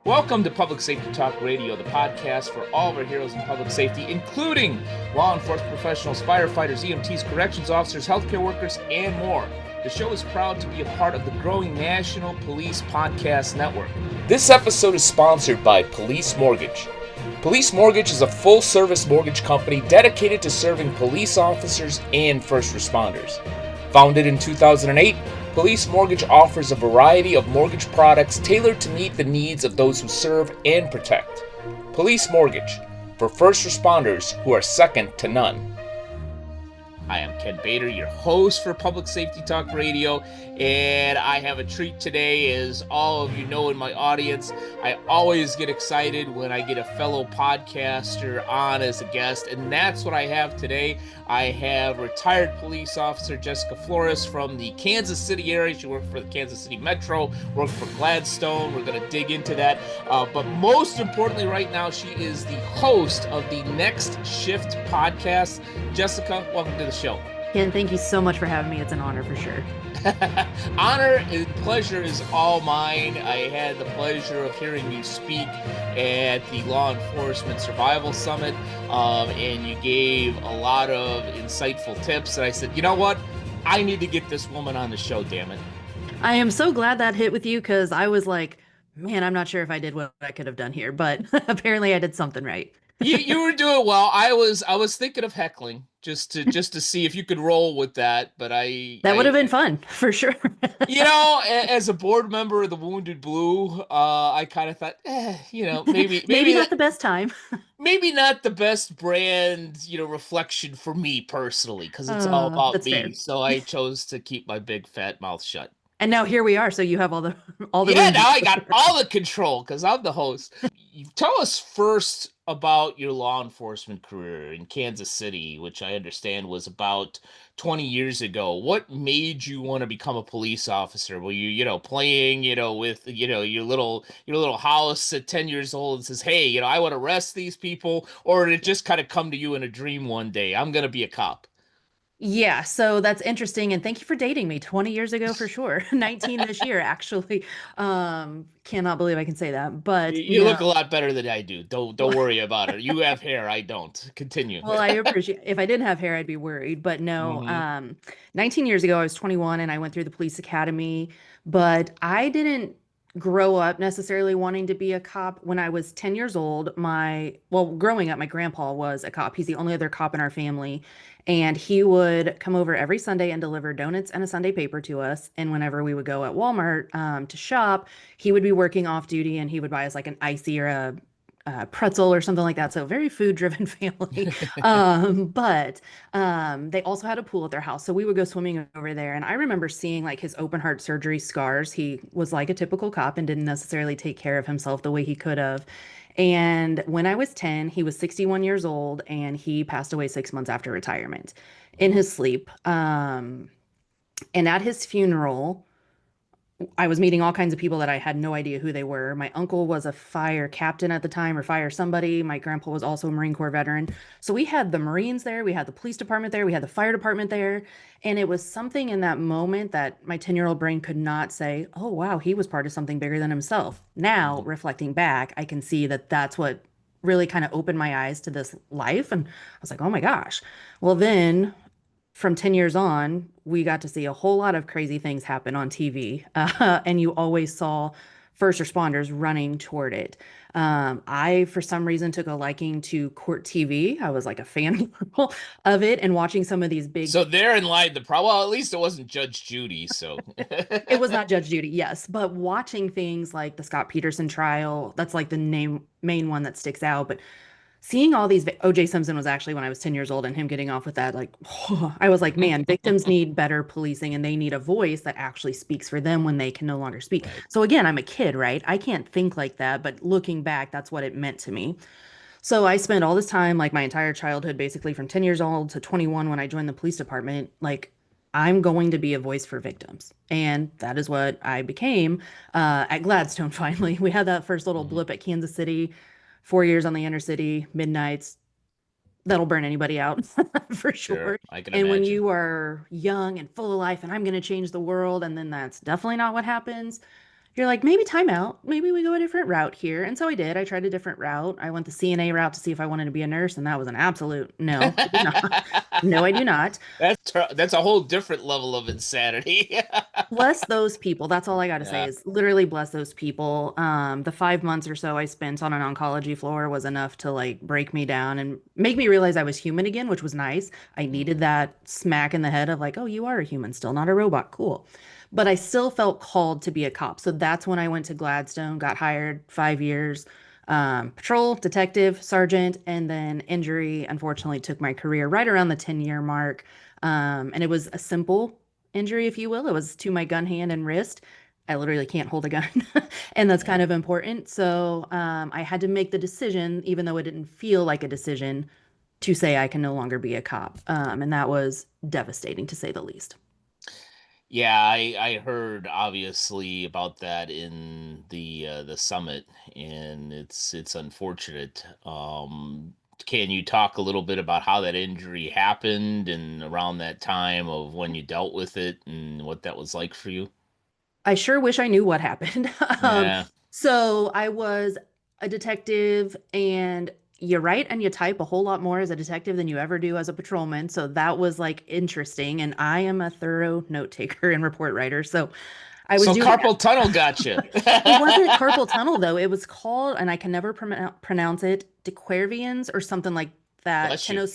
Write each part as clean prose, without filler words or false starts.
Welcome to Public Safety Talk Radio, the podcast for all of our heroes in public safety, including law enforcement professionals, firefighters, EMTs, corrections officers, healthcare workers, and more. The show is proud to be a part of the growing National Police Podcast Network. This episode is sponsored by Police Mortgage. Police Mortgage is a full-service mortgage company dedicated to serving police officers and first responders. Founded in 2008, Police Mortgage offers a variety of mortgage products tailored to meet the needs of those who serve and protect. Police Mortgage, for first responders who are second to none. I am Ken Bader, your host for Public Safety Talk Radio, and I have a treat today. As all of you know in my audience, I always get excited when I get a fellow podcaster on as a guest, and that's what I have today. I have retired police officer Jessica Flores from the Kansas City area. She worked for the Kansas City Metro, worked for Gladstone. We're going to dig into that. But most importantly right now, she is the host of the Next Shift podcast. Jessica, welcome to the show. Ken, thank you so much for having me. It's an honor for sure. Honor and pleasure is all mine. I had the pleasure of hearing you speak at the Law Enforcement Survival Summit, and you gave a lot of insightful tips. And I said, you know what? I need to get this woman on the show, damn it. I am so glad that hit with you because I was like, man, I'm not sure if I did what I could have done here, but apparently I did something right. You were doing well. I was thinking of heckling just to see if you could roll with that, but that would have been fun for sure. As a board member of the Wounded Blue, I kind of thought, maybe not the best time. Maybe not the best brand, reflection for me personally, because it's all about me. Fair. So I chose to keep my big fat mouth shut. And now here we are. So you have all the yeah. Now I got all the control because I'm the host. You tell us first about your law enforcement career in Kansas City, which I understand was about 20 years ago. What made you want to become a police officer? Were you, playing, with, your little house at 10 years old and says, hey, I want to arrest these people? Or did it just kind of come to you in a dream one day? I'm going to be a cop. Yeah, so that's interesting, and thank you for dating me 20 years ago for sure. 19 this year, actually. Cannot believe I can say that, but you look a lot better than I do. Don't worry about it. You have hair, I don't. Continue. Well, I appreciate. If I didn't have hair, I'd be worried, but no. 19 years ago, I was 21 and I went through the police academy, but I didn't grow up necessarily wanting to be a cop. When I was 10 years old, growing up, my grandpa was a cop. He's the only other cop in our family. And he would come over every Sunday and deliver donuts and a Sunday paper to us. And whenever we would go at Walmart to shop, he would be working off duty and he would buy us like an icy or a pretzel or something like that. So very food driven family. But they also had a pool at their house. So we would go swimming over there. And I remember seeing like his open heart surgery scars. He was like a typical cop and didn't necessarily take care of himself the way he could have. And when I was 10, he was 61 years old and he passed away 6 months after retirement in his sleep. And at his funeral, I was meeting all kinds of people that I had no idea who they were. My uncle was a fire captain at the time, or fire somebody. My grandpa was also a Marine Corps veteran. So we had the Marines there, we had the police department there, we had the fire department there. And it was something in that moment that my 10-year-old brain could not say, oh, wow, he was part of something bigger than himself. Now, reflecting back, I can see that that's what really kind of opened my eyes to this life. And I was like, oh my gosh. Well, then from 10 years on, we got to see a whole lot of crazy things happen on TV. And you always saw first responders running toward it. I, for some reason, took a liking to court TV. I was like a fan of it and watching some of these big. So therein lied the problem. Well, at least it wasn't Judge Judy. So it was not Judge Judy, yes. But watching things like the Scott Peterson trial, that's like the main one that sticks out. But seeing all these, O.J. Simpson was actually when I was 10 years old and him getting off with that, like, I was like, man, victims need better policing and they need a voice that actually speaks for them when they can no longer speak. Right. So again, I'm a kid, right? I can't think like that, but looking back, that's what it meant to me. So I spent all this time, like my entire childhood, basically from 10 years old to 21 when I joined the police department, like, I'm going to be a voice for victims. And that is what I became at Gladstone, finally. We had that first little blip at Kansas City. 4 years on the inner city, midnights, that'll burn anybody out for sure. I can imagine. And when you are young and full of life and I'm going to change the world, and then that's definitely not what happens, you're like, maybe time out. Maybe we go a different route here. And so I did. I tried a different route. I went the CNA route to see if I wanted to be a nurse, and that was an absolute no. I do not. No, I do not. That's a whole different level of insanity. Bless those people. That's all I got to say Yeah. is literally bless those people. The 5 months or so I spent on an oncology floor was enough to like break me down and make me realize I was human again, which was nice. I needed Mhm. that smack in the head of like, oh, you are a human still, not a robot. Cool. But I still felt called to be a cop. So that's when I went to Gladstone, got hired 5 years, patrol, detective, sergeant, and then injury unfortunately took my career right around the 10-year mark. And it was a simple injury, if you will. It was to my gun hand and wrist. I literally can't hold a gun, and that's Yeah. kind of important. So I had to make the decision, even though it didn't feel like a decision, to say I can no longer be a cop. And that was devastating to say the least. Yeah, I heard obviously about that in the summit, and it's unfortunate. Can you talk a little bit about how that injury happened and around that time of when you dealt with it and what that was like for you? I sure wish I knew what happened. Um, Yeah. so I was a detective, and you write and you type a whole lot more as a detective than you ever do as a patrolman. So that was like interesting. And I am a thorough note taker and report writer. So I was So doing carpal tunnel got you. it wasn't carpal tunnel though. It was called, and I can never pronounce it, DeQuervians or something like that. Bless you.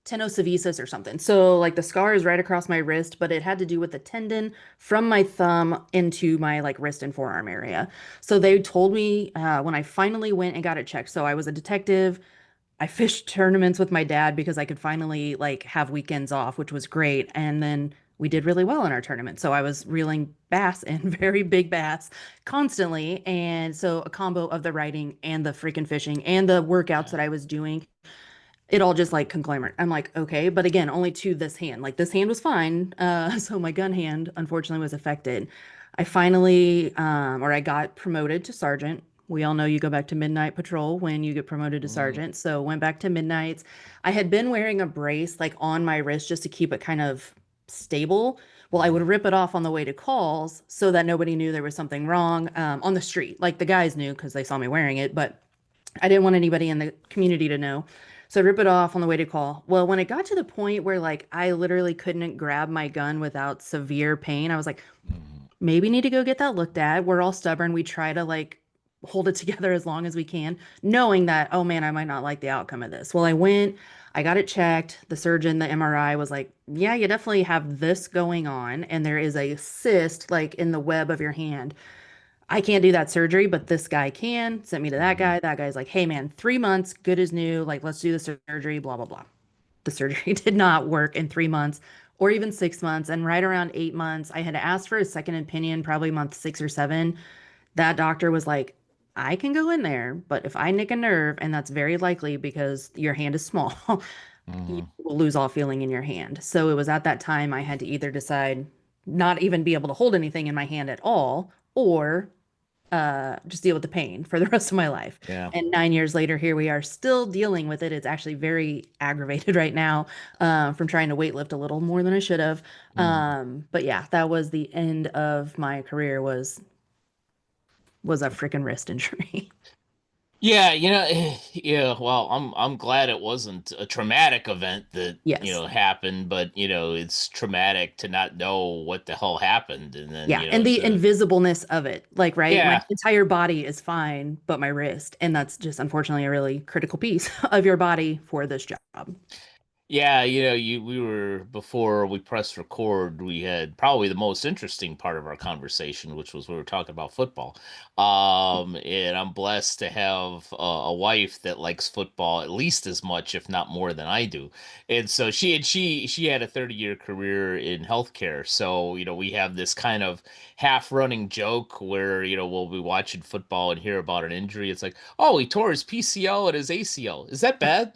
Tenosynovitis or something. So like the scar is right across my wrist, but it had to do with the tendon from my thumb into my like wrist and forearm area. So they told me when I finally went and got it checked. So I was a detective. I fished tournaments with my dad because I could finally like have weekends off, which was great. And then we did really well in our tournament. So I was reeling bass in very big bass constantly. And so a combo of the writing and the freaking fishing and the workouts Yeah. that I was doing, it all just like conglomerate. I'm like, okay, but again, only to this hand. Like this hand was fine. So my gun hand unfortunately was affected. I finally, or I got promoted to sergeant. We all know you go back to midnight patrol when you get promoted to Mhm. sergeant. So went back to midnights. I had been wearing a brace like on my wrist just to keep it kind of stable. Well, I would Mhm. rip it off on the way to calls so that nobody knew there was something wrong on the street. Like the guys knew because they saw me wearing it, but I didn't want anybody in the community to know. So I rip it off on the way to call. Well, when it got to the point where like I literally couldn't grab my gun without severe pain, I was like, Mhm. maybe need to go get that looked at. We're all stubborn. We try to like hold it together as long as we can, knowing that, oh man, I might not like the outcome of this. Well, I went, I got it checked. The surgeon, the MRI was like, yeah, you definitely have this going on. And there is a cyst like in the web of your hand. I can't do that surgery, but this guy can. Sent me to that Mhm. guy. That guy's like, hey man, 3 months, good as new. Like, let's do the surgery, blah, blah, blah. The surgery did not work in 3 months or even 6 months. And right around 8 months, I had asked for a second opinion, probably month 6 or 7. That doctor was like, I can go in there, but if I nick a nerve, and that's very likely because your hand is small, you Mhm. will lose all feeling in your hand. So it was at that time I had to either decide not even be able to hold anything in my hand at all, or just deal with the pain for the rest of my life. Yeah. And 9 years later, here we are still dealing with it. It's actually very aggravated right now from trying to weightlift a little more than I should have. Mhm. But yeah, that was the end of my career was a freaking wrist injury. Yeah, yeah, well, I'm glad it wasn't a traumatic event that, Yes. happened, but it's traumatic to not know what the hell happened and then, Yeah. And the to invisibleness of it. Like, right? My yeah. entire body is fine, but my wrist. And that's just unfortunately a really critical piece of your body for this job. Yeah, we were before we pressed record, we had probably the most interesting part of our conversation, which was we were talking about football. And I'm blessed to have a wife that likes football at least as much, if not more than I do. And so she had a 30-year career in healthcare. So, we have this kind of half running joke where, we'll be watching football and hear about an injury. It's like, oh, he tore his PCL and his ACL. Is that bad?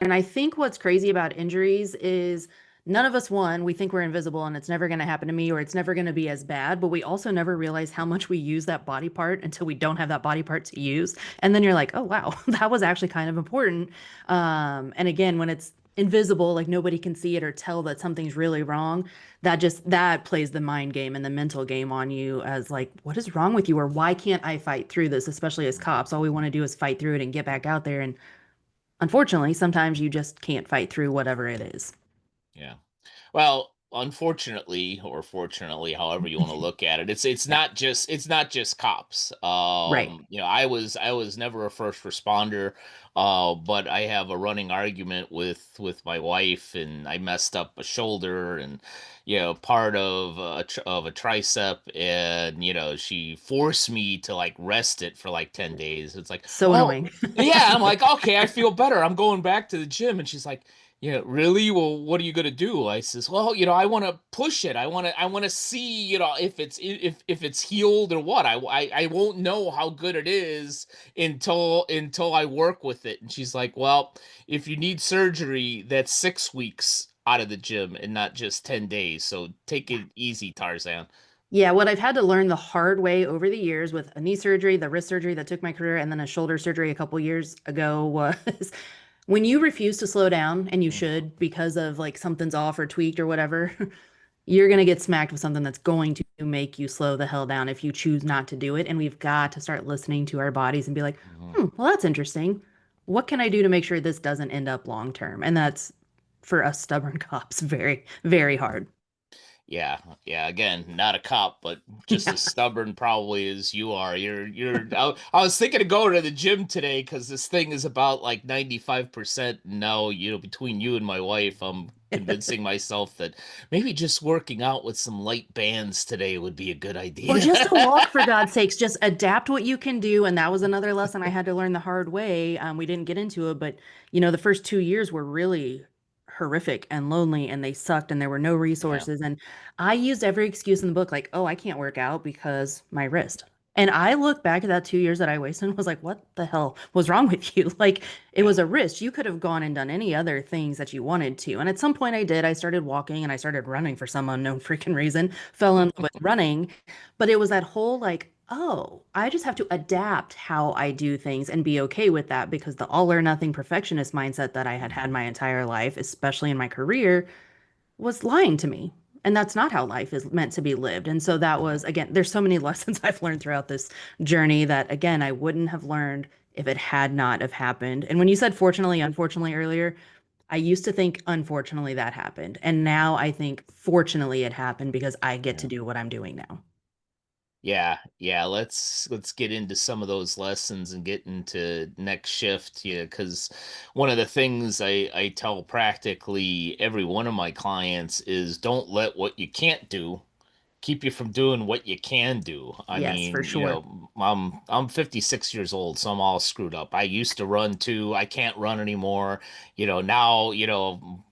And I think what's crazy about injuries is none of us, one, we think we're invisible and it's never going to happen to me or it's never going to be as bad, but we also never realize how much we use that body part until we don't have that body part to use. And then you're like, oh, wow, that was actually kind of important. And again, when it's invisible, like nobody can see it or tell that something's really wrong. That plays the mind game and the mental game on you as like, what is wrong with you? Or why can't I fight through this? Especially as Mhm. cops, all we want to do is fight through it and get back out there. And unfortunately, sometimes you just can't fight through whatever it is. Yeah. Well, unfortunately, or fortunately, however you want to look at it, Yeah. it's not just cops. Right. I was never a first responder, but I have a running argument with my wife, and I messed up a shoulder and part of of a tricep, and she forced me to like rest it for like 10 days. It's like, So oh annoying. yeah, I'm like, okay, I feel better. I'm going back to the gym, and she's like, yeah, really? Well, what are you gonna do? I says, well, I want to push it. I want to see, if it's healed or what. I won't know how good it is until I work with it. And she's like, well, if you need surgery, that's 6 weeks out of the gym and not just 10 days. So take Yeah. it easy, Tarzan. Yeah, what I've had to learn the hard way over the years with a knee surgery, the wrist surgery that took my career, and then a shoulder surgery a couple years ago was when you refuse to slow down, and you Mhm. should because of like something's off or tweaked or whatever, you're going to get smacked with something that's going to make you slow the hell down if you choose not to do it. And we've got to start listening to our bodies and be like, Mhm. well, that's interesting. What can I do to make sure this doesn't end up long term? And that's for us stubborn cops very, very hard. Yeah, yeah. Again, not a cop, but just as stubborn probably as you are. I was thinking of going to the gym today because this thing is about like 95%. And now, between you and my wife, I'm convincing myself that maybe just working out with some light bands today would be a good Or idea. just a walk, for God's sakes. Just adapt what you can do. And that was another lesson I had to learn the hard way. We didn't get into it, but the first 2 years were really horrific and lonely, and they sucked, and there were no Yeah. resources. And I used every excuse in the book, like, oh, I can't work out because my wrist. And I look back at that 2 years that I wasted and was like, what the hell was wrong with you? Like, it Yeah. was a wrist. You could have gone and done any other things that you wanted to. And at some point I did. I started walking and I started running for some unknown freaking reason, fell in love with running. But it was that whole like, oh, I just have to adapt how I do things and be okay with that, because the all or nothing perfectionist mindset that I had had Mhm. my entire life, especially in my career, was lying to me. And that's not how life is meant to be lived. And so that Mhm. was, again, there's so many lessons I've learned throughout this journey that, again, I wouldn't have learned if it had not have happened. And when you said fortunately, unfortunately earlier, I used to think unfortunately that happened. And now I think fortunately it happened because I get to Yeah. do what I'm doing now. Yeah, yeah, let's get into some of those lessons and get into next shift, yeah, because one of the things I tell practically every one of my clients is don't let what you can't do keep you from doing what you can do. I Yes, for mean, sure. I'm 56 years old, so I'm all screwed up. I used to run too. I can't run anymore. Now,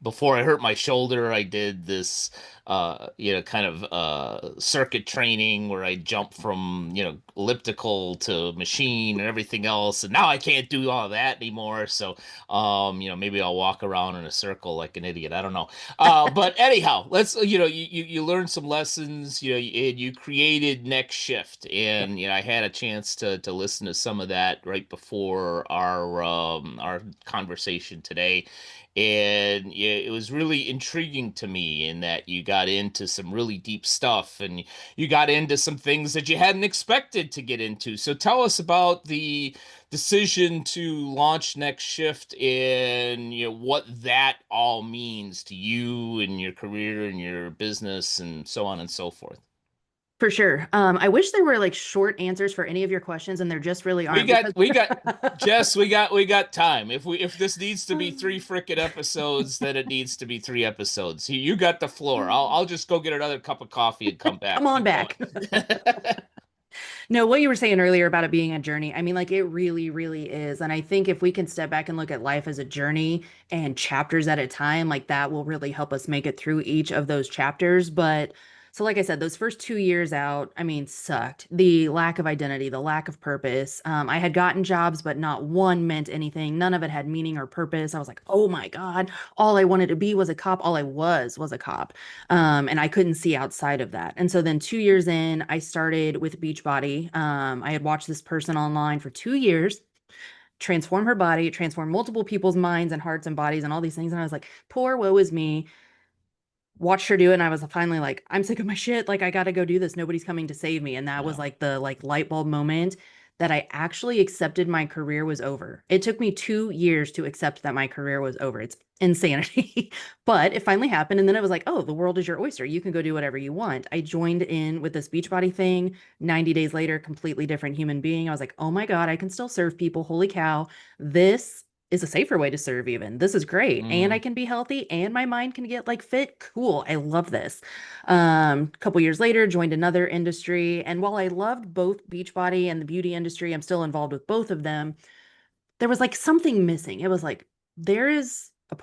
before I hurt my shoulder, I did this kind of circuit training where I jumped from, elliptical to machine and everything else. And now I can't do all that anymore. So maybe I'll walk around in a circle like an idiot. I don't know. But anyhow, let's you learned some lessons, and you created Next Shift, Yep. and I had a chance to listen to some of that right before our conversation today, and yeah, it was really intriguing to me in that you got into some really deep stuff, and you got into some things that you hadn't expected to get into. So tell us about the decision to launch Next Shift and what that all means to you and your career and your business and so on and so forth. For sure. I wish there were like short answers for any of your questions, and there just really We aren't got because we got Jess, we got time. If this needs to be three frickin' episodes, then it needs to be three episodes. You got the floor. I'll just go get another cup of coffee and come come back. on Keep going. back. No, what you were saying earlier about it being a journey, I mean, like it really, really is. And I think if we can step back and look at life as a journey and chapters at a time, like that will really help us make it through each of those chapters. But so, like I said, those first 2 years out, I mean, sucked. The lack of identity, the lack of purpose. I had gotten jobs, but not one meant anything. None of it had meaning or purpose. I was like, oh my God, all I wanted to be was a cop. All I was a cop. And I couldn't see outside of that. And so then 2 years in, I started with Beachbody. I had watched this person online for 2 years, transform her body, transform multiple people's minds and hearts and bodies and all these things. And I was like, poor woe is me. Watched her do it, and I was finally like, I'm sick of my shit. Like, I gotta go do this. Nobody's coming to save me. And that was Yeah. like the light bulb moment that I actually accepted my career was over. It took me 2 years to accept that my career was over. It's insanity. But it finally happened. And then it was like, oh, the world is your oyster. You can go do whatever you want. I joined in with this Beachbody thing. 90 days later, completely different human being. I was like, oh my God, I can still serve people. Holy cow. This is a safer way to serve even. This is great. And Mm-hmm. I can be healthy and my mind can get like fit. Cool. I love this. A couple years later, joined another industry. And while I loved both Beachbody and the beauty industry, I'm still involved with both of them. There was like something missing. It was like there is a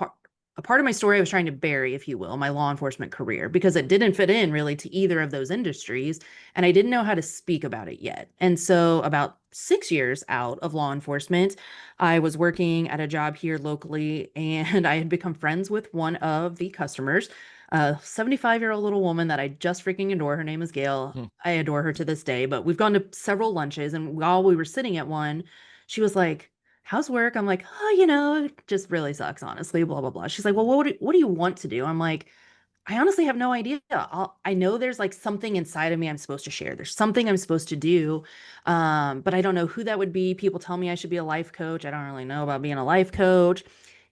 part of my story I was trying to bury, if you will, my law enforcement career because it didn't fit in really to either of those industries and I didn't know how to speak about it yet. And so about 6 years out of law enforcement, I was working at a job here locally and I had become friends with one of the customers, a 75-year-old little woman that I just freaking adore. Her name is Gail. I adore her to this day, but we've gone to several lunches and while we were sitting at one, she was like, how's work? I'm like, oh, it just really sucks, honestly, blah, blah, blah. She's like, well, what do you want to do? I'm like, I honestly have no idea. I know there's like something inside of me I'm supposed to share. There's something I'm supposed to do. But I don't know who that would be. People tell me I should be a life coach. I don't really know about being a life coach.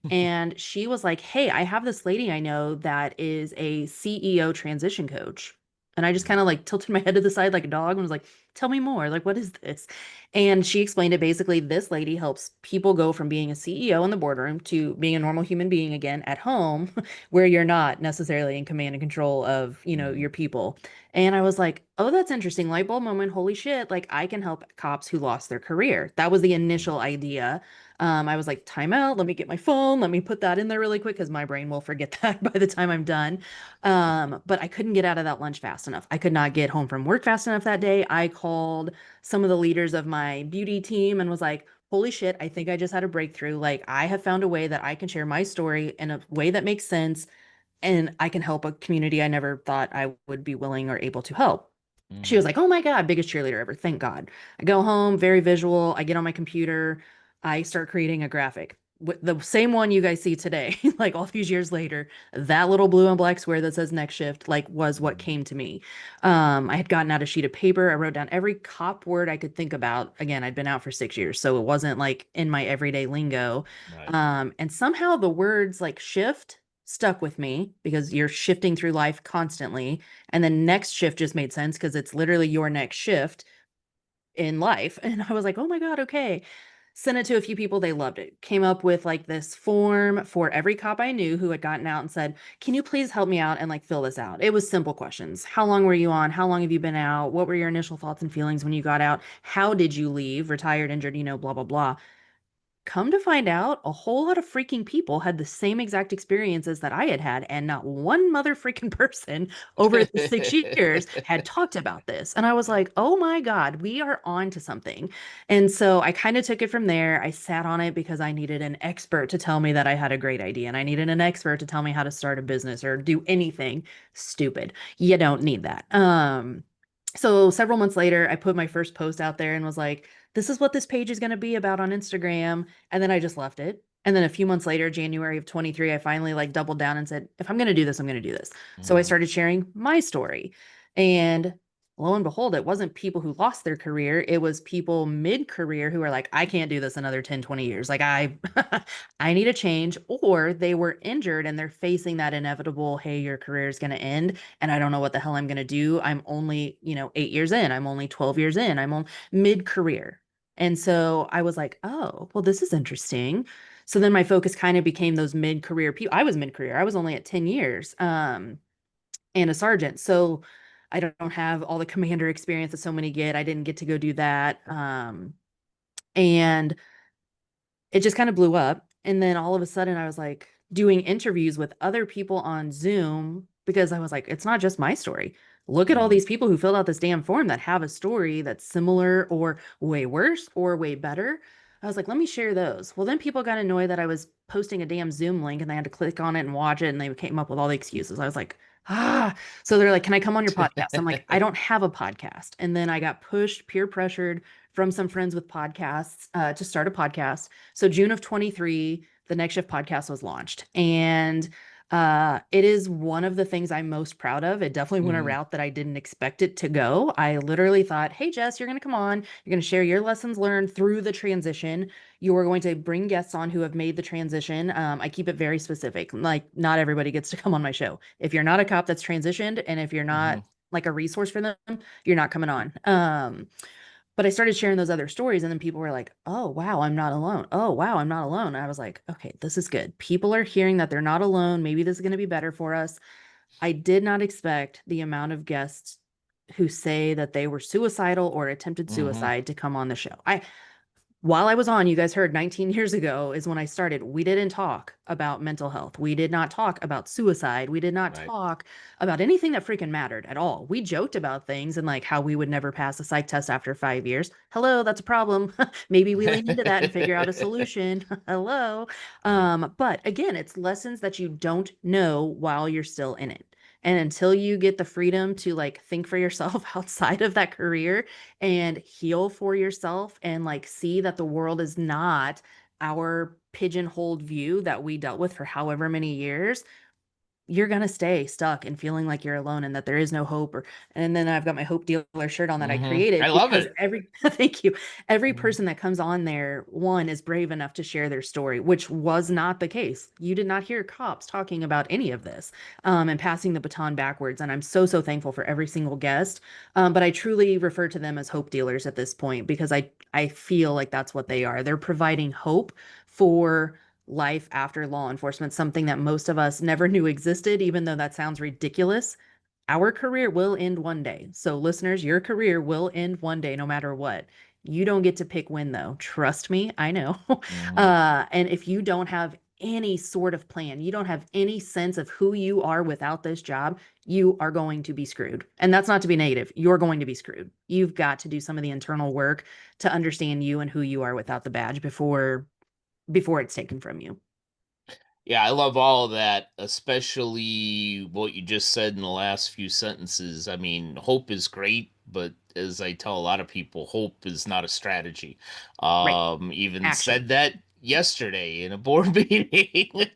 And she was like, hey, I have this lady I know that is a CEO transition coach. And I just kind of like tilted my head to the side like a dog and was like, tell me more. Like, what is this? And she explained it basically. This lady helps people go from being a CEO in the boardroom to being a normal human being again at home, where you're not necessarily in command and control of, Mm-hmm. your people. And I was like, oh, that's interesting. Light bulb moment. Holy shit. Like, I can help cops who lost their career. That was the initial idea. I was like, time out. Let me get my phone. Let me put that in there really quick because my brain will forget that by the time I'm done. But I couldn't get out of that lunch fast enough. I could not get home from work fast enough that day. I called some of the leaders of my beauty team and was like, holy shit, I think I just had a breakthrough. Like, I have found a way that I can share my story in a way that makes sense and I can help a community I never thought I would be willing or able to help. She Mm-hmm. was like, oh my God, biggest cheerleader ever. Thank God. I go home, very visual. I get on my computer. I start creating a graphic. The same one you guys see today, like all these years later, that little blue and black square that says next shift, like was what came to me. I had gotten out a sheet of paper. I wrote down every cop word I could think about. Again, I'd been out for 6 years, so it wasn't like in my everyday lingo. Right. And somehow the words like shift stuck with me because you're shifting through life constantly. And then next shift just made sense because it's literally your next shift in life. And I was like, oh my God, okay. Sent it to a few people. They loved it. Came up with like this form for every cop I knew who had gotten out and said, can you please help me out and like fill this out? It was simple questions. How long were you on? How long have you been out? What were your initial thoughts and feelings when you got out? How did you leave? Retired, injured, blah, blah, blah. Come to find out, a whole lot of freaking people had the same exact experiences that I had had, and not one mother freaking person over the 6 years had talked about this. And I was like, oh my God, we are on to something. And so I kind of took it from there. I sat on it because I needed an expert to tell me that I had a great idea, and I needed an expert to tell me how to start a business or do anything stupid. You don't need that. So several months later, I put my first post out there and was like, this is what this page is going to be about on Instagram. And then I just left it. And then a few months later, January of 23, I finally like doubled down and said, if I'm going to do this, I'm going to do this. So I Mm-hmm. started sharing my story. And lo and behold, it wasn't people who lost their career. It was people mid-career who are like, I can't do this another 10, 20 years. Like I need a change. Or they were injured and they're facing that inevitable, hey, your career is going to end. And I don't know what the hell I'm going to do. I'm only, 8 years in. I'm only 12 years in. I'm on mid-career. And so I was like, oh, well, this is interesting. So then my focus kind of became those mid-career people. I was mid-career. I was only at 10 years and a sergeant. So I don't have all the commander experience that so many get. I didn't get to go do that. And it just kind of blew up. And then all of a sudden I was like doing interviews with other people on Zoom because I was like, it's not just my story. Look at all Mm-hmm. these people who filled out this damn form that have a story that's similar or way worse or way better. I was like, let me share those. Well, then people got annoyed that I was posting a damn Zoom link and they had to click on it and watch it and they came up with all the excuses. I was like, ah. So they're like, can I come on your podcast? I'm like, I don't have a podcast. And then I got pushed, peer pressured from some friends with podcasts to start a podcast. So June of 23, the Next Shift podcast was launched. And it is one of the things I'm most proud of. It definitely went a Hmm. route that I didn't expect it to go. I literally thought, hey, Jess, you're going to come on. You're going to share your lessons learned through the transition. You are going to bring guests on who have made the transition. I keep it very specific. Like, not everybody gets to come on my show. If you're not a cop that's transitioned, and if you're not Hmm. like a resource for them, you're not coming on. But I started sharing those other stories, and then people were like, oh, wow, I'm not alone. Oh, wow, I'm not alone. And I was like, okay, this is good. People are hearing that they're not alone. Maybe this is going to be better for us. I did not expect the amount of guests who say that they were suicidal or attempted Hmm. suicide to come on the show. While I was on, you guys heard 19 years ago is when I started. We didn't talk about mental health. We did not talk about suicide. We did not Right. talk about anything that freaking mattered at all. We joked about things and like how we would never pass a psych test after 5 years. Hello, that's a problem. Maybe we lean into that and figure out a solution. Hello. But again, it's lessons that you don't know while you're still in it. And until you get the freedom to like think for yourself outside of that career and heal for yourself and like see that the world is not our pigeonholed view that we dealt with for however many years, you're going to stay stuck and feeling like you're alone and that there is no hope. Or and then I've got my hope dealer shirt on that I Hmm. I created love because it. every thank you, every Mhm. person that comes on there, one, is brave enough to share their story, which was not the case. You did not hear cops talking about any of this, and passing the baton backwards, and I'm so thankful for every single guest. But I truly refer to them as hope dealers at this point because I feel like that's what they are. They're providing hope for life after law enforcement, something that most of us never knew existed, even though that sounds ridiculous. Our career will end one day. So, listeners, your career will end one day, no matter what. You don't get to pick when, though. Trust me, I know. Mhm. And if you don't have any sort of plan, you don't have any sense of who you are without this job, you are going to be screwed. And that's not to be negative. You're going to be screwed. You've got to do some of the internal work to understand you and who you are without the badge before it's taken from you. Yeah, I love all of that, especially what you just said in the last few sentences. I mean, hope is great, but as I tell a lot of people, hope is not a strategy. Right. Even Action. said that yesterday in a board meeting.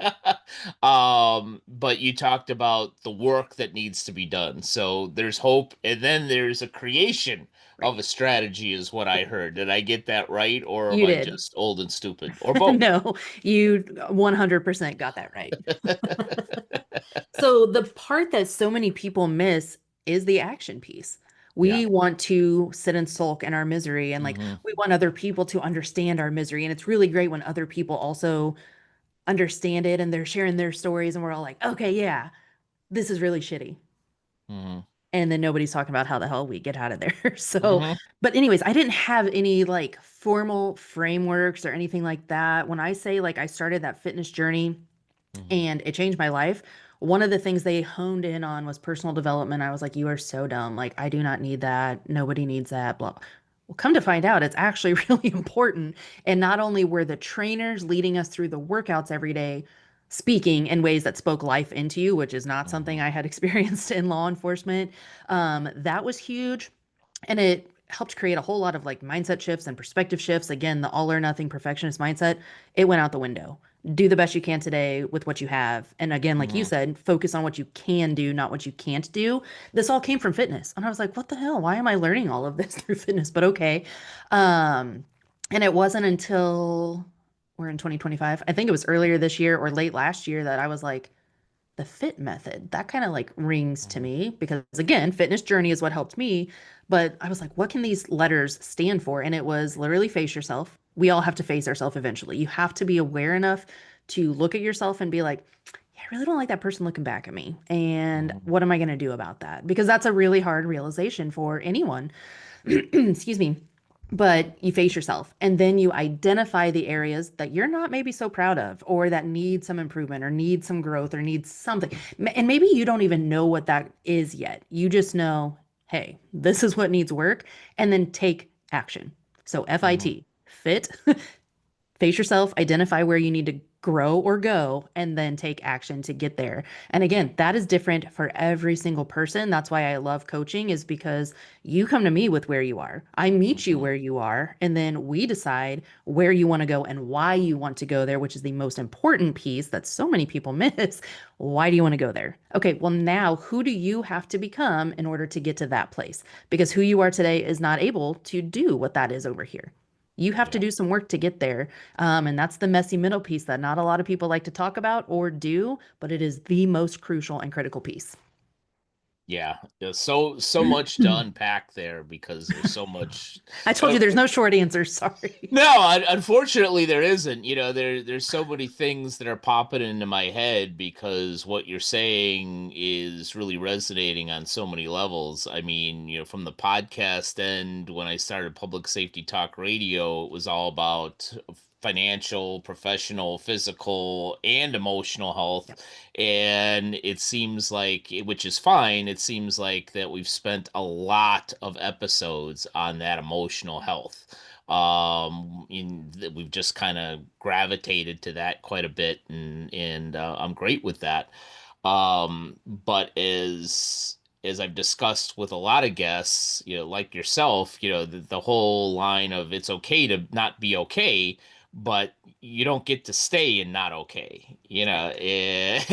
But you talked about the work that needs to be done. So there's hope, and then there's a creation of Right. a strategy, is what I heard. Did I get that right, or am You I did. just old and stupid, or both? No, you 100% got that right. So the part that so many people miss is the action piece. Yeah. We want to sit and sulk in our misery and like Hmm. we want other people to understand our misery. And it's really great when other people also understand it and they're sharing their stories and we're all like, okay, yeah, this is really shitty. Hmm. And then nobody's talking about how the hell we get out of there. So, Hmm. but anyways, I didn't have any like formal frameworks or anything like that. When I say like I started that fitness journey Hmm. and it changed my life, one of the things they honed in on was personal development. I was like, you are so dumb. Like, I do not need that. Nobody needs that. Blah. Well, come to find out, it's actually really important. And not only were the trainers leading us through the workouts every day speaking in ways that spoke life into you, which is not something Hmm. I had experienced in law enforcement, that was huge. And it helped create a whole lot of like mindset shifts and perspective shifts. Again, the all or nothing perfectionist mindset, it went out the window. Do the best you can today with what you have. And again, like you Hmm. said, focus on what you can do, not what you can't do. This all came from fitness. And I was like, what the hell? Why am I learning all of this through fitness? But okay. Um, and it wasn't until we're in 2025, I think it was earlier this year or late last year that I was like, the fit method that kind of like rings to Hmm. me because again fitness journey is what helped me, but I was like what can these letters stand for, and it was literally face yourself. We all have to face ourselves eventually. You have to be aware enough to look at yourself and be like, yeah, I really don't like that person looking back at me, and Hmm. what am I going to do about that, because that's a really hard realization for anyone. Excuse me. But you face yourself and then you identify the areas that you're not maybe so proud of or that need some improvement or need some growth or need something. And maybe you don't even know what that is yet. You just know, hey, this is what needs work, and then take action. So Hmm. FIT, fit, face yourself, identify where you need to grow or go and then take action to get there. And again, that is different for every single person. That's why I love coaching, is because you come to me with where you are. I meet you Hmm. where you are, and then we decide where you want to go and why you want to go there, which is the most important piece that so many people miss. Why do you want to go there? Okay, well, now who do you have to become in order to get to that place? Because who you are today is not able to do what that is over here. You have to Yeah. do some work to get there. And that's the messy middle piece that not a lot of people like to talk about or do, but it is the most crucial and critical piece. Yeah. So much to unpack there because there's so much. I told you there's no short answer. Sorry. No, unfortunately there isn't. There's so many things that are popping into my head because what you're saying is really resonating on so many levels. I mean, from the podcast end, when I started Public Safety Talk Radio, it was all about financial, professional, physical, and emotional health. Yep. And it seems like, which is fine, it seems like that we've spent a lot of episodes on that emotional health. We've just kind of gravitated to that quite a bit, and I'm great with that. But as I've discussed with a lot of guests, like yourself, the whole line of it's okay to not be okay, but you don't get to stay in not okay. It's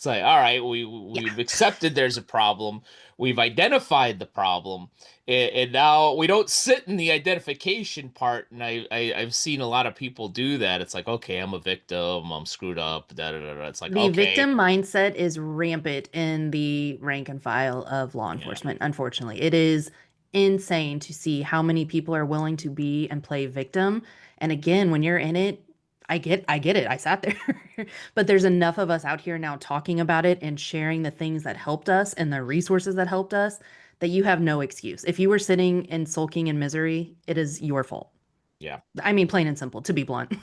like, all right, Yeah. we've accepted there's a problem, we've identified the problem, and now we don't sit in the identification part. And I've seen a lot of people do that. It's like, okay, I'm a victim, I'm screwed up, da da da da. It's like, The okay, victim mindset is rampant in the rank and file of law yeah, enforcement, unfortunately. It is insane to see how many people are willing to be and play victim. And again, when you're in it, I get it. I sat there. But there's enough of us out here now talking about it and sharing the things that helped us and the resources that helped us that you have no excuse. If you were sitting and sulking in misery, it is your fault. yeah. I mean, plain and simple, to be blunt.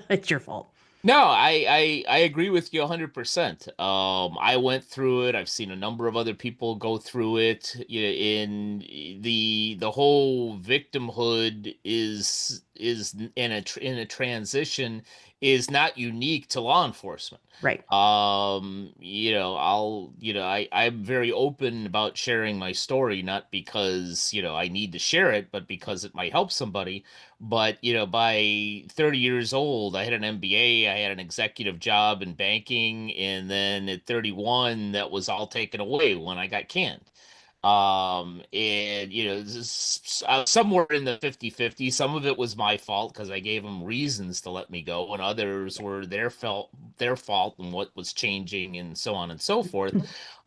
It's your fault. No, I agree with you 100%. I went through it. I've seen a number of other people go through it. In the whole victimhood is in a transition is not unique to law enforcement. Right. I'm very open about sharing my story, not because, I need to share it, but because it might help somebody. But, by 30 years old, I had an MBA, I had an executive job in banking, and then at 31, that was all taken away when I got canned. And somewhere in the 50-50. Some of it was my fault because I gave them reasons to let me go, and others were their fault and what was changing and so on and so forth.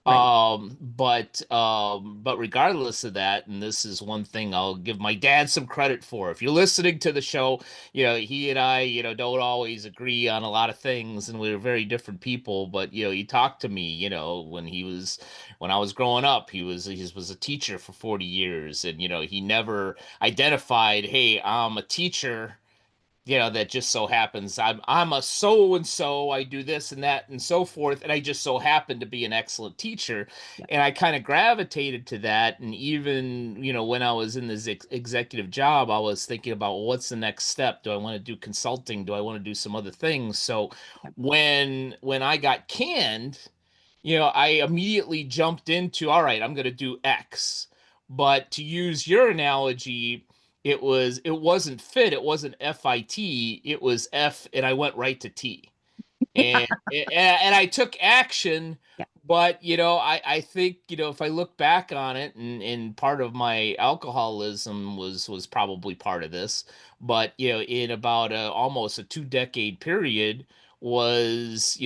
Right. But regardless of that, and this is one thing I'll give my dad some credit for. If you're listening to the show, he and I, don't always agree on a lot of things, and we're very different people. But he talked to me, when I was growing up, he was a teacher for 40 years, and he never identified, hey, I'm a teacher, that just so happens I'm a so and so, I do this and that and so forth, and I just so happen to be an excellent teacher. Yeah. And I kind of gravitated to that. And even, when I was in this executive job, I was thinking about, well, what's the next step? Do I want to do consulting? Do I want to do some other things? So Yep. when I got canned, I immediately jumped into, all right, I'm going to do X. But to use your analogy, it wasn't fit, it wasn't FIT, it was F, and I went right to T. And I took action. Yeah. But I think, if I look back on it, and part of my alcoholism was probably part of this. But in about almost a 2-decade period, was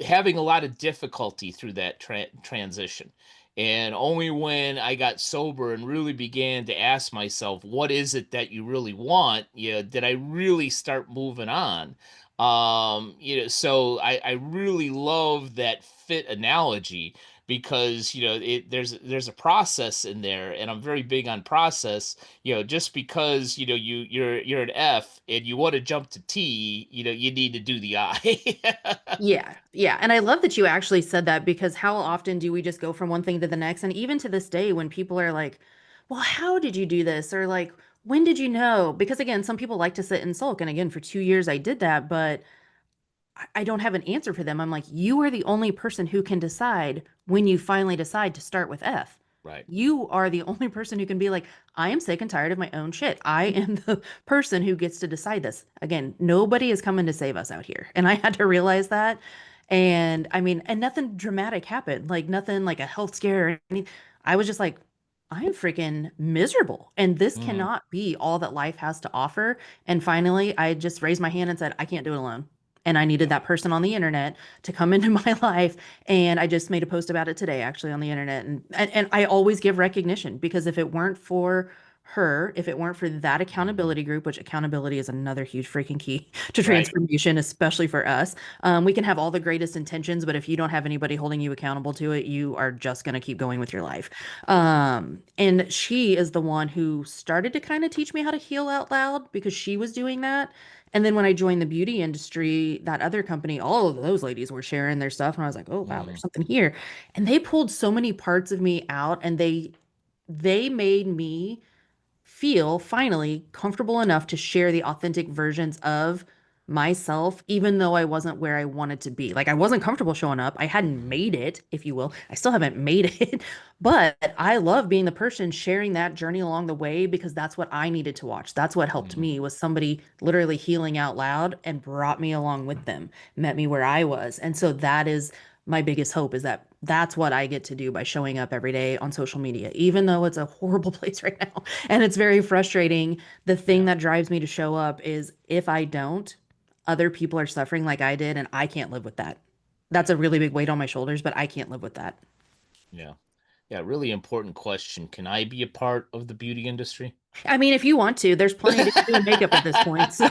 having a lot of difficulty through that transition. And only when I got sober and really began to ask myself, what is it that you really want, did I really start moving on. So I really love that fit analogy, because there's a process in there, and I'm very big on process. Just because you're an F and you want to jump to T, you need to do the I. Yeah, yeah. And I love that you actually said that, because how often do we just go from one thing to the next? And even to this day, when people are like, well, how did you do this? Or like, when did you know? Because again, some people like to sit and sulk. And again, for 2 years, I did that. But I don't have an answer for them. I'm like, you are the only person who can decide when you finally decide to start with F. Right. You are the only person who can be like, I am sick and tired of my own shit. I am the person who gets to decide this. Again, nobody is coming to save us out here. And I had to realize that. And I mean, and nothing dramatic happened, like nothing like a health scare or anything. I was just like, I am freaking miserable. And this Mm-hmm. cannot be all that life has to offer. And finally, I just raised my hand and said, I can't do it alone. And I needed Yeah. that person on the internet to come into my life. And I just made a post about it today, actually, on the internet. And I always give recognition because if it weren't for her, if it weren't for that Mm-hmm. accountability group, which accountability is another huge freaking key to Right. transformation, especially for us. We can have all the greatest intentions, but if you don't have anybody holding you accountable to it, you are just going to keep going with your life. And she is the one who started to kind of teach me how to heal out loud because she was doing that. And then when I joined the beauty industry, that other company, all of those ladies were sharing their stuff. And I was like, oh, wow, Mm-hmm. there's something here. And they pulled so many parts of me out and they made me feel finally comfortable enough to share the authentic versions of myself, even though I wasn't where I wanted to be. Like I wasn't comfortable showing up. I hadn't Mm-hmm. made it, if you will. I still haven't made it, but I love being the person sharing that journey along the way because that's what I needed to watch. That's what helped Mm-hmm. me was somebody literally healing out loud and brought me along with them, met me where I was. And so that is my biggest hope is that that's what I get to do by showing up every day on social media, even though it's a horrible place right now. And it's very frustrating. The thing Yeah. that drives me to show up is if I don't, other people are suffering like I did, and I can't live with that. That's Yeah. a really big weight on my shoulders, but I can't live with that. Yeah. Yeah. Really important question. Can I be a part of the beauty industry? I mean, if you want to, there's plenty of dudes doing makeup at this point. So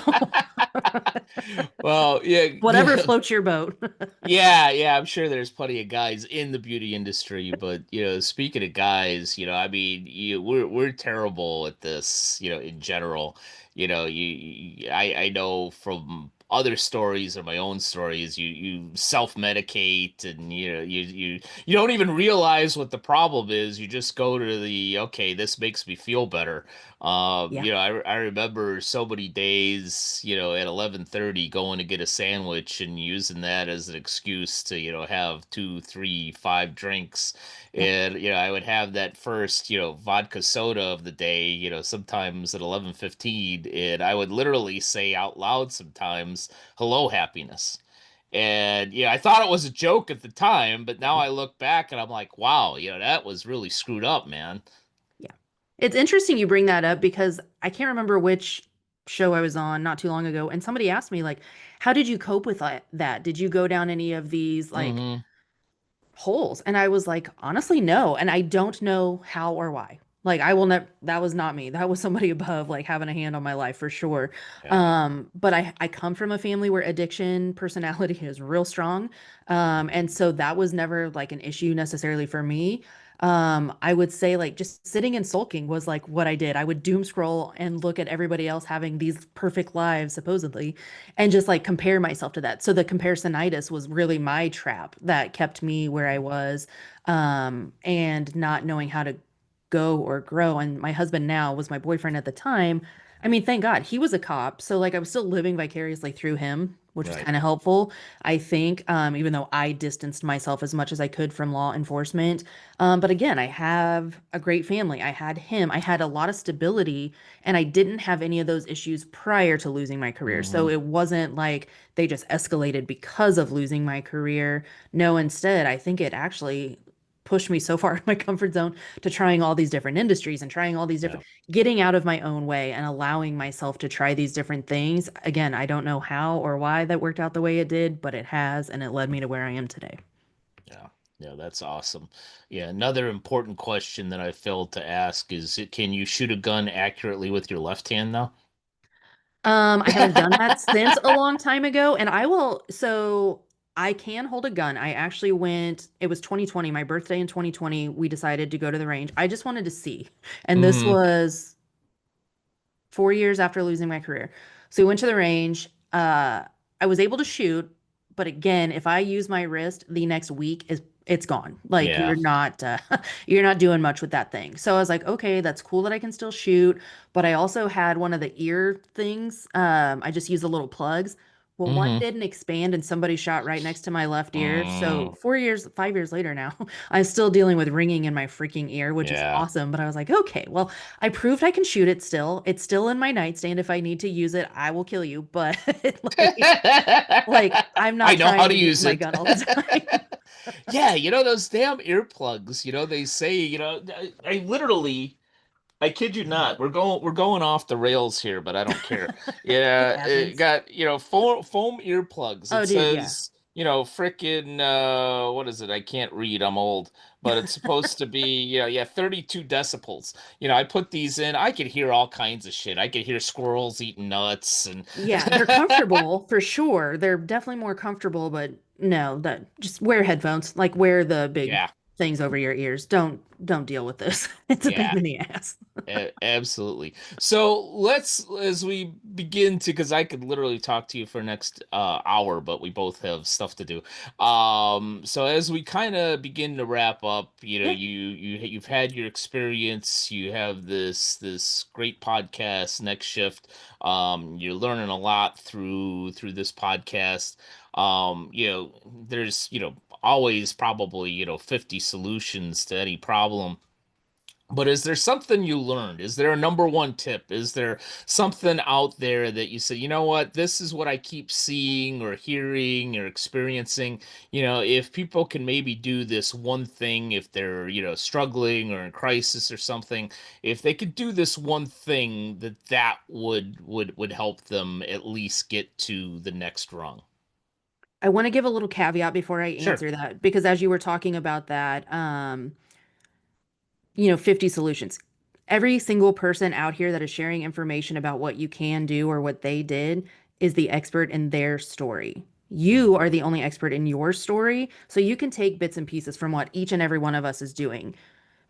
Well, whatever yeah. floats your boat. Yeah, yeah, I'm sure there's plenty of guys in the beauty industry, but speaking of guys, I mean, we're terrible at this, in general. I know from other stories or my own stories, you self-medicate and you don't even realize what the problem is. You just go to the, okay, this makes me feel better. Yeah. I remember so many days, at 11:30 going to get a sandwich and using that as an excuse to, have two, three, five drinks. Yep. And, I would have that first, vodka soda of the day, sometimes at 11:15, and I would literally say out loud sometimes, "Hello, happiness." And I thought it was a joke at the time, but now I look back and I'm like, wow, that was really screwed up, man. Yeah. It's interesting you bring that up because I can't remember which show I was on not too long ago. And somebody asked me, like, how did you cope with that? Did you go down any of these, like, Mm-hmm. holes? And I was like, honestly, no. And I don't know how or why. Like I will never, that was not me. That was somebody above, like having a hand on my life for sure. Yeah. But I come from a family where addiction personality is real strong. And so that was never like an issue necessarily for me. I would say like just sitting and sulking was like what I did. I would doom scroll and look at everybody else having these perfect lives, supposedly, and just like compare myself to that. So the comparisonitis was really my trap that kept me where I was, and not knowing how to go or grow. And my husband now was my boyfriend at the time. I mean, thank God he was a cop. So like I was still living vicariously through him, which was Right. kind of helpful, I think, even though I distanced myself as much as I could from law enforcement. But again, I have a great family. I had him. I had a lot of stability, and I didn't have any of those issues prior to losing my career. So Mm-hmm. it wasn't like they just escalated because of losing my career. No, instead, I think it actually pushed me so far in my comfort zone to trying all these different industries and trying all these Yeah. different, getting out of my own way and allowing myself to try these different things. Again, I don't know how or why that worked out the way it did, but it has, and it led me to where I am today. Yeah. Yeah, that's awesome. Yeah, another important question that I failed to ask is can you shoot a gun accurately with your left hand now? I haven't done that since a long time ago, and I will. So I can hold a gun. I actually went, it was 2020, my birthday in 2020. We decided to go to the range. I just wanted to see. And this Mm-hmm. was 4 years after losing my career. So we went to the range. I was able to shoot, but again, if I use my wrist, the next week is it's gone. Like Yeah. you're not doing much with that thing. So I was like, okay, that's cool that I can still shoot, but I also had one of the ear things. I just use the little plugs. Well, one Mm-hmm. didn't expand and somebody shot right next to my left ear. So Mm, 4 years, 5 years later now, I'm still dealing with ringing in my freaking ear, which is yeah. awesome. But I was like, okay, well, I proved I can shoot it still. It's still in my nightstand. If I need to use it, I will kill you. But I'm I not know how trying to to use use my it. gun all the time. Yeah, those damn earplugs, they say, I literally I kid you not. We're going off the rails here, but I don't care. It Yeah, it happens. got, foam earplugs. Oh, It dude, yeah. says, frickin' what is it? I can't read. I'm old. But it's supposed to be, 32 decibels. I put these in. I could hear all kinds of shit. I could hear squirrels eating nuts and Yeah, they're comfortable for sure. They're definitely more comfortable, but no, that just wear headphones, like wear the big yeah, things over your ears. Don't deal with this. It's a pain yeah. in the ass. Absolutely. So let's, as we begin to, because I could literally talk to you for next hour, but we both have stuff to do. So as we kind of begin to wrap up, Yeah. you've had your experience. You have this great podcast, Next Shift. You're learning a lot through this podcast. There's always probably 50 solutions to any problem, but is there something you learned? Is there a number one tip? Is there something out there that you say, you know what, this is what I keep seeing or hearing or experiencing? If people can maybe do this one thing, if they're, struggling or in crisis or something, if they could do this one thing, that would help them at least get to the next rung. I want to give a little caveat before I Sure. answer that because as you were talking about that, 50 solutions. Every single person out here that is sharing information about what you can do or what they did is the expert in their story. You Mhm. are the only expert in your story, so you can take bits and pieces from what each and every one of us is doing.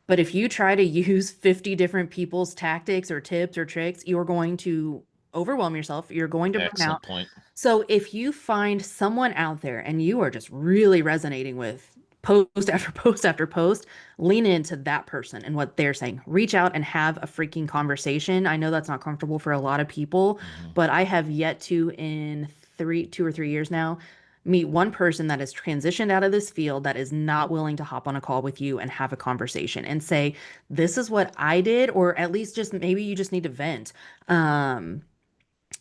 But if you try to use 50 different people's tactics or tips or tricks, you're going to overwhelm yourself. You're going to burn Excellent out. point. So if you find someone out there and you are just really resonating with post after post after post, lean into that person and what they're saying. Reach out and have a freaking conversation. I know that's not comfortable for a lot of people, Hmm. but I have yet to in 2 or 3 years now meet one person that has transitioned out of this field that is not willing to hop on a call with you and have a conversation and say, this is what I did, or at least just maybe you just need to vent. Um,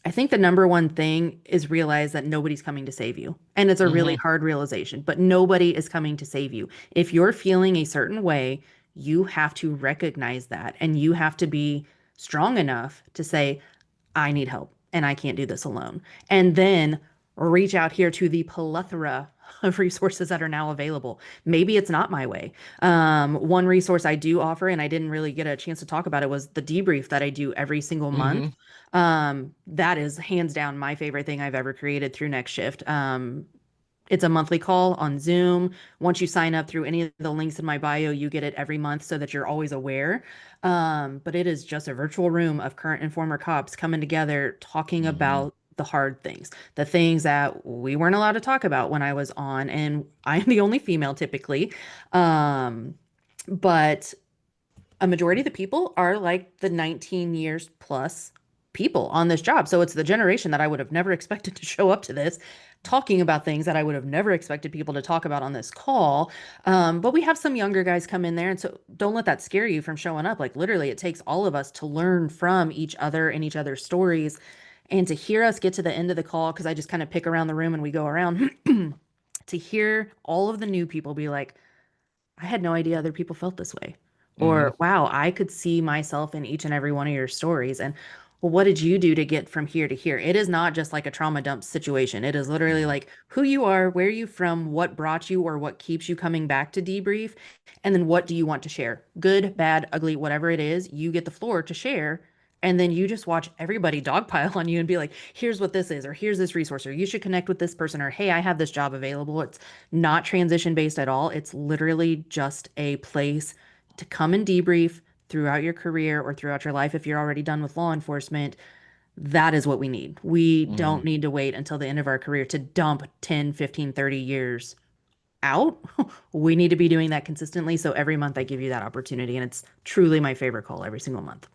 I think the number one thing is realize that nobody's coming to save you. And it's a really Hmm. hard realization, but nobody is coming to save you. If you're feeling a certain way, you have to recognize that and you have to be strong enough to say, I need help and I can't do this alone. And then reach out here to the plethora of resources that are now available. Maybe it's not my way. One resource I do offer, and I didn't really get a chance to talk about it, was the debrief that I do every single month. Hmm. That is hands down my favorite thing I've ever created through Next Shift. It's a monthly call on Zoom. Once you sign up through any of the links in my bio, you get it every month so that you're always aware. But it is just a virtual room of current and former cops coming together, talking Hmm. about the hard things, the things that we weren't allowed to talk about when I was on. And I'm the only female typically. Um, but a majority of the people are like the 19 years plus people on this job. So it's the generation that I would have never expected to show up to this, talking about things that I would have never expected people to talk about on this call. But we have some younger guys come in there. And so don't let that scare you from showing up. Like literally, it takes all of us to learn from each other and each other's stories. And to hear us get to the end of the call, because I just kind of pick around the room and we go around, to hear all of the new people be like, I had no idea other people felt this way. Hmm. Or, wow, I could see myself in each and every one of your stories. And, well, what did you do to get from here to here? It is not just like a trauma dump situation. It is literally Hmm. like who you are, where you from, what brought you, or what keeps you coming back to debrief. And then what do you want to share? Good, bad, ugly, whatever it is, you get the floor to share. And then you just watch everybody dogpile on you and be like, here's what this is, or here's this resource, or you should connect with this person, or hey, I have this job available. It's not transition based at all. It's literally just a place to come and debrief throughout your career or throughout your life. If you're already done with law enforcement, that is what we need. We Hmm. don't need to wait until the end of our career to dump 10, 15, 30 years out. We need to be doing that consistently. So every month I give you that opportunity. And it's truly my favorite call every single month.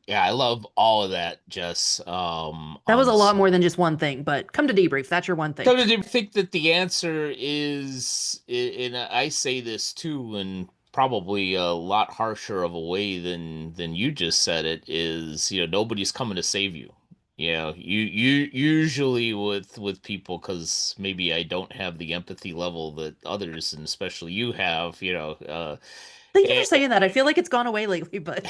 Yeah, I love all of that, Jess. That was On a lot more than just one thing, but come to debrief. That's your one thing. so to think that the answer is, and I say this too, and probably a lot harsher of a way than you just said it, is, nobody's coming to save you. You usually with people, because maybe I don't have the empathy level that others, and especially you have, Thank you for saying that. I feel like it's gone away lately, but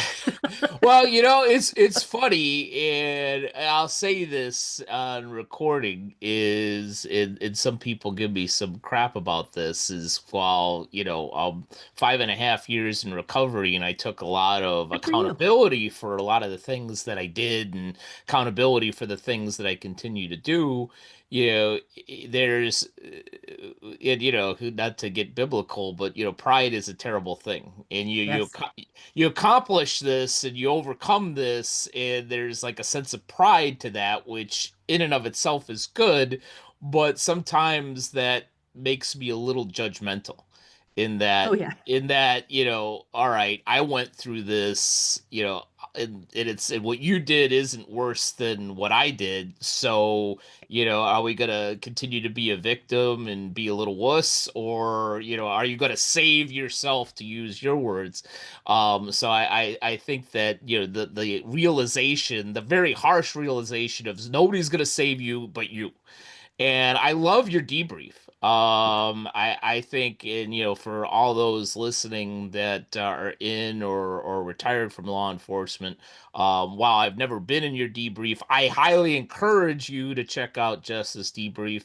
well, it's funny, and I'll say this on recording is, and some people give me some crap about this, is while, 5.5 years in recovery, and I took a lot of good for you. accountability for a lot of the things that I did, and accountability for the things that I continue to do. There's, and not to get biblical, but pride is a terrible thing, and Yes. you accomplish this and you overcome this, and there's like a sense of pride to that, which in and of itself is good, but sometimes that makes me a little judgmental in Oh that yeah. all right, I went through this, and what you did isn't worse than what I did. So, are we gonna continue to be a victim and be a little wuss, or, are you gonna save yourself, to use your words? So I think that, the realization, the very harsh realization of nobody's gonna save you but you. And I love your debrief. I think, and for all those listening that are in or retired from law enforcement, while I've never been in your debrief, I highly encourage you to check out Justice Debrief,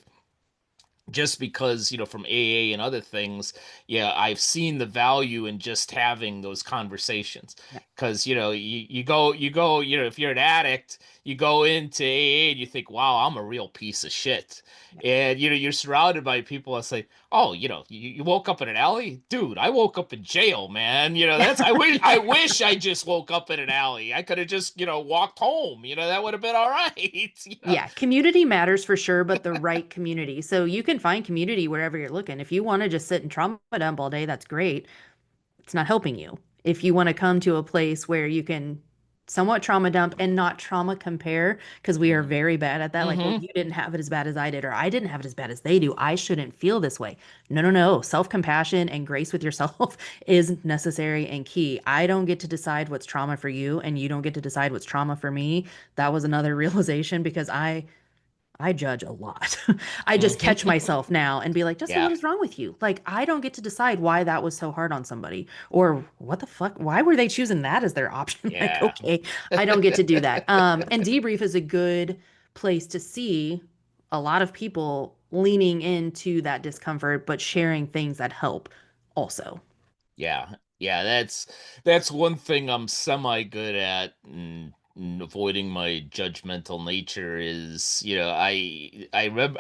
just because, from AA and other things. Yeah, I've seen the value in just having those conversations, Yeah. because, you go, if you're an addict, you go into AA and you think, wow, I'm a real piece of shit. Yeah. And, you're surrounded by people that say, oh, you woke up in an alley, dude. I woke up in jail, man. That's, I wish I just woke up in an alley. I could have just, walked home. That would have been all right. Yeah, community matters for sure, but the right community. So you can find community wherever you're looking. If you want to just sit and trauma dump all day, that's great. It's not helping you. If you want to come to a place where you can somewhat trauma dump and not trauma compare, because we are very bad at that. Like, well, Mm-hmm. you didn't have it as bad as I did, or I didn't have it as bad as they do. I shouldn't feel this way. No, no, no. Self-compassion and grace with yourself is necessary and key. I don't get to decide what's trauma for you, and you don't get to decide what's trauma for me. That was another realization because I judge a lot. I just catch Mm-hmm. myself now and be like, Jesse, what Yeah. is wrong with you? Like, I don't get to decide why that was so hard on somebody or what the fuck, why were they choosing that as their option? Like, Yeah. okay, I don't get to do that. And debrief is a good place to see a lot of people leaning into that discomfort, but sharing things that help also. Yeah, yeah, that's one thing I'm semi good at, and avoiding my judgmental nature is, I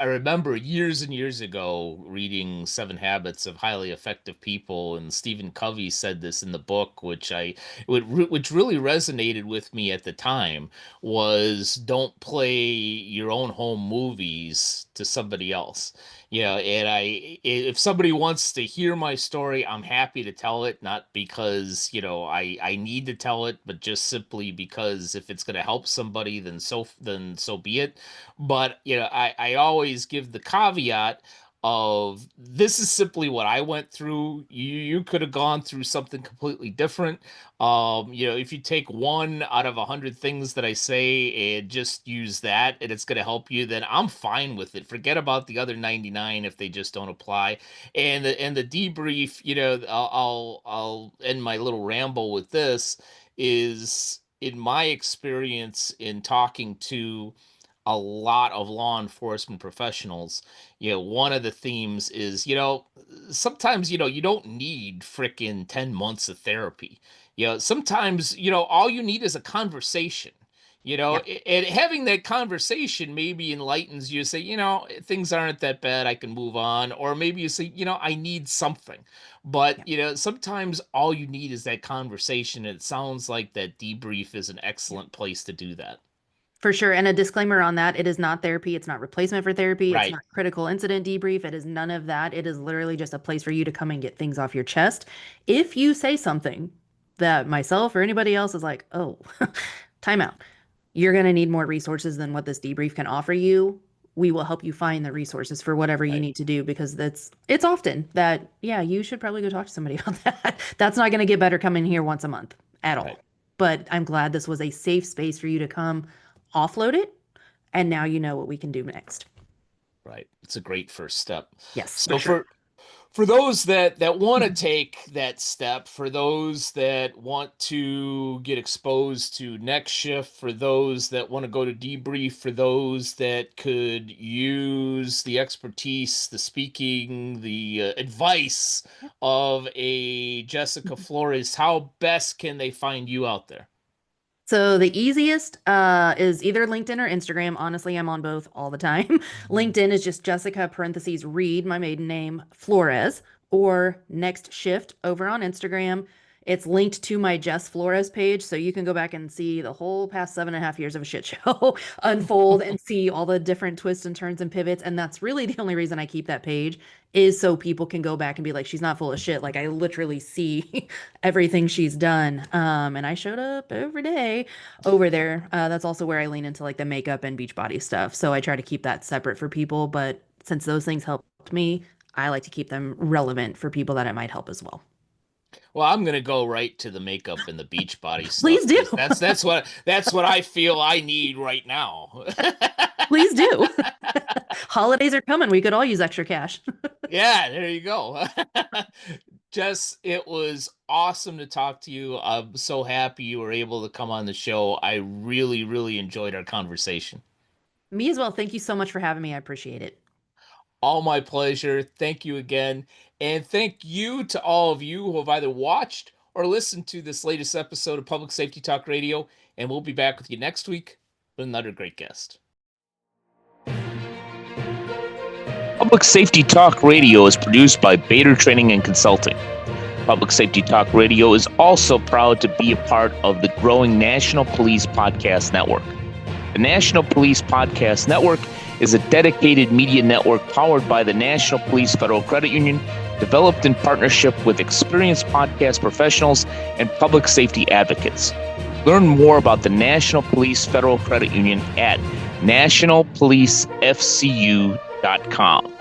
remember years and years ago reading Seven Habits of Highly Effective People, and Stephen Covey said this in the book, which really resonated with me at the time, was don't play your own home movies to somebody else. And if somebody wants to hear my story, I'm happy to tell it, not because, I need to tell it, but just simply because if it's going to help somebody, then so be it. But, I always give the caveat of, this is simply what I went through. You could have gone through something completely different. If you take one out of 100 things that I say and just use that, and it's going to help you, then I'm fine with it. Forget about the other 99 if they just don't apply. And the debrief, I'll end my little ramble with this, is in my experience in talking to a lot of law enforcement professionals. One of the themes is, sometimes, you don't need frickin' 10 months of therapy. Sometimes, all you need is a conversation. Yeah. And having that conversation maybe enlightens you to say, things aren't that bad, I can move on. Or maybe you say, I need something. But, Yeah. sometimes all you need is that conversation. And it sounds like that debrief is an Yeah. excellent place to do that. For sure. And a disclaimer on that, it is not therapy. It's not replacement for therapy. It's Right. not critical incident debrief. It is none of that. It is literally just a place for you to come and get things off your chest. If you say something that myself or anybody else is like, oh, time out. You're going to need more resources than what this debrief can offer you. We will help you find the resources for whatever you Right. need to do, because it's often that, yeah, you should probably go talk to somebody about that. That's not going to get better coming here once a month at all. Right. But I'm glad this was a safe space for you to come offload it. And now you know what we can do next. Right. It's a great first step. Yes, So for sure. for those that want to take that step, for those that want to get exposed to next shift, for those that want to go to debrief, for those that could use the expertise, the speaking, the advice of a Jessica Flores, how best can they find you out there? So the easiest is either LinkedIn or Instagram. Honestly, I'm on both all the time. LinkedIn is just Jessica parentheses Reed, my maiden name, Flores, or Next Shift over on Instagram. It's linked to my Jess Flores page, so you can go back and see the whole past 7.5 years of a shit show unfold and see all the different twists and turns and pivots. And that's really the only reason I keep that page, is so people can go back and be like, she's not full of shit. Like, I literally see everything she's done. And I showed up every day over there. That's also where I lean into like the makeup and beach body stuff. So I try to keep that separate for people. But since those things helped me, I like to keep them relevant for people that it might help as well. Well, I'm gonna go right to the makeup and the beach body Please stuff do. because that's what I feel I need right now. Please do. Holidays are coming. We could all use extra cash. Yeah, there you go. Jess, it was awesome to talk to you. I'm so happy you were able to come on the show. I really, really enjoyed our conversation. Me as well. Thank you so much for having me. I appreciate it. All my pleasure. Thank you again. And thank you to all of you who have either watched or listened to this latest episode of Public Safety Talk Radio. And we'll be back with you next week with another great guest. Public Safety Talk Radio is produced by Bader Training and Consulting. Public Safety Talk Radio is also proud to be a part of the growing National Police Podcast Network. The National Police Podcast Network is a dedicated media network powered by the National Police Federal Credit Union, developed in partnership with experienced podcast professionals and public safety advocates. Learn more about the National Police Federal Credit Union at nationalpolicefcu.com.